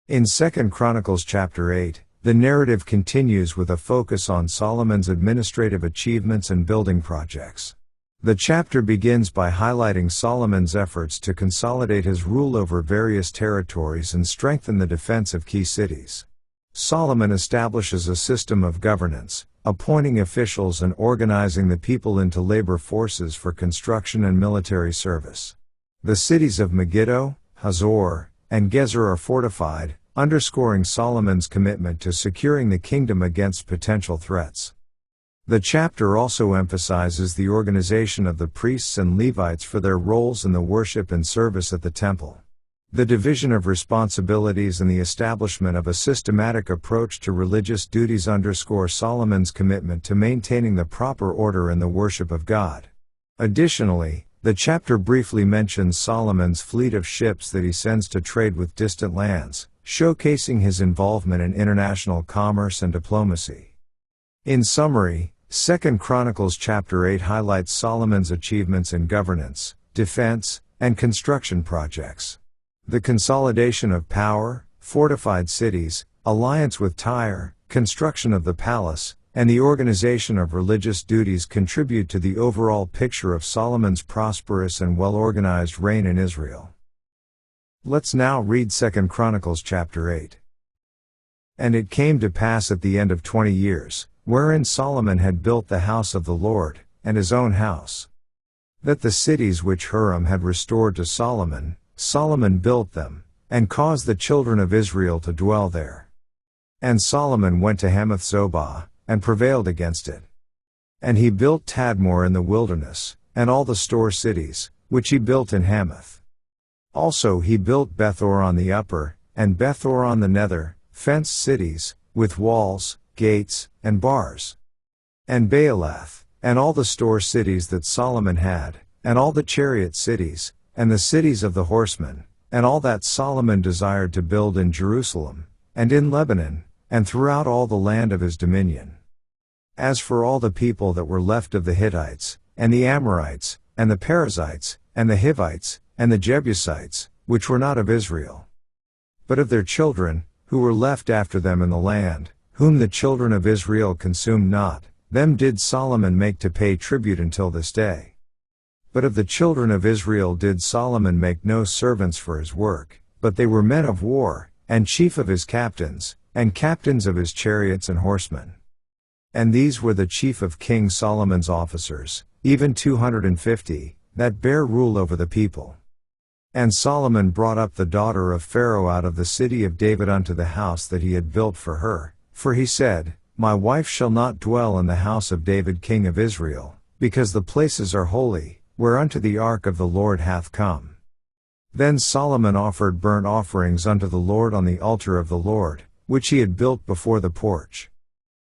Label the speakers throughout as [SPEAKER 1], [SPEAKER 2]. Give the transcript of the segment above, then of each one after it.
[SPEAKER 1] In 2 Chronicles chapter 8, the narrative continues with a focus on Solomon's administrative achievements and building projects. The chapter begins by highlighting Solomon's efforts to consolidate his rule over various territories and strengthen the defense of key cities. Solomon establishes a system of governance, appointing officials and organizing the people into labor forces for construction and military service. The cities of Megiddo, Hazor, and Gezer are fortified, underscoring Solomon's commitment to securing the kingdom against potential threats. The chapter also emphasizes the organization of the priests and Levites for their roles in the worship and service at the temple. The division of responsibilities and the establishment of a systematic approach to religious duties underscore Solomon's commitment to maintaining the proper order in the worship of God. Additionally, the chapter briefly mentions Solomon's fleet of ships that he sends to trade with distant lands, showcasing his involvement in international commerce and diplomacy. In summary, 2 Chronicles chapter 8 highlights Solomon's achievements in governance, defense, and construction projects. The consolidation of power, fortified cities, alliance with Tyre, construction of the palace, and the organization of religious duties contribute to the overall picture of Solomon's prosperous and well-organized reign in Israel. Let's now read 2 Chronicles chapter 8. And it came to pass at the end of 20 years, wherein Solomon had built the house of the Lord, and his own house, that the cities which Hiram had restored to Solomon, Solomon built them, and caused the children of Israel to dwell there. And Solomon went to Hamath-zobah, and prevailed against it. And he built Tadmor in the wilderness, and all the store cities, which he built in Hamath. Also he built Bethor on the upper, and Bethor on the nether, fenced cities, with walls, gates, and bars. And Baalath, and all the store cities that Solomon had, and all the chariot cities, and the cities of the horsemen, and all that Solomon desired to build in Jerusalem, and in Lebanon, and throughout all the land of his dominion. As for all the people that were left of the Hittites, and the Amorites, and the Perizzites, and the Hivites, and the Jebusites, which were not of Israel, but of their children, who were left after them in the land, whom the children of Israel consumed not, them did Solomon make to pay tribute until this day. But of the children of Israel did Solomon make no servants for his work, but they were men of war, and chief of his captains, and captains of his chariots and horsemen. And these were the chief of King Solomon's officers, even 250, that bare rule over the people. And Solomon brought up the daughter of Pharaoh out of the city of David unto the house that he had built for her, for he said, My wife shall not dwell in the house of David king of Israel, because the places are holy, whereunto the ark of the Lord hath come. Then Solomon offered burnt offerings unto the Lord on the altar of the Lord, which he had built before the porch.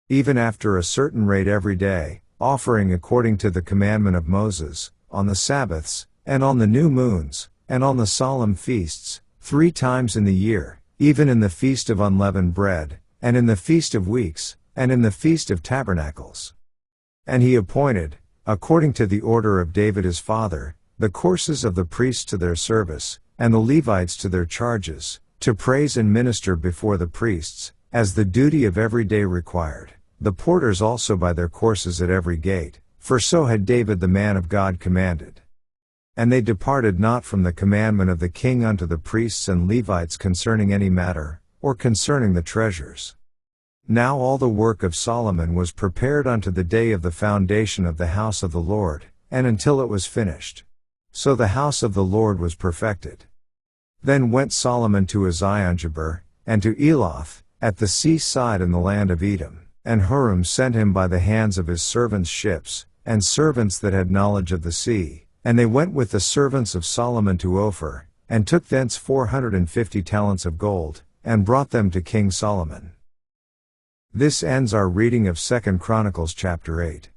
[SPEAKER 1] Even after a certain rate every day, offering according to the commandment of Moses, on the Sabbaths, and on the new moons, and on the solemn feasts, 3 times in the year, even in the feast of unleavened bread, and in the feast of weeks, and in the feast of tabernacles. And he appointed, according to the order of David his father, the courses of the priests to their service, and the Levites to their charges, to praise and minister before the priests, as the duty of every day required, the porters also by their courses at every gate, for so had David the man of God commanded. And they departed not from the commandment of the king unto the priests and Levites concerning any matter, or concerning the treasures. Now all the work of Solomon was prepared unto the day of the foundation of the house of the Lord, and until it was finished. So the house of the Lord was perfected. Then went Solomon to Eziongeber, and to Eloth, at the sea side in the land of Edom, and Hiram sent him by the hands of his servants ships, and servants that had knowledge of the sea, and they went with the servants of Solomon to Ophir, and took thence 450 talents of gold, and brought them to King Solomon. This ends our reading of 2 Chronicles chapter 8.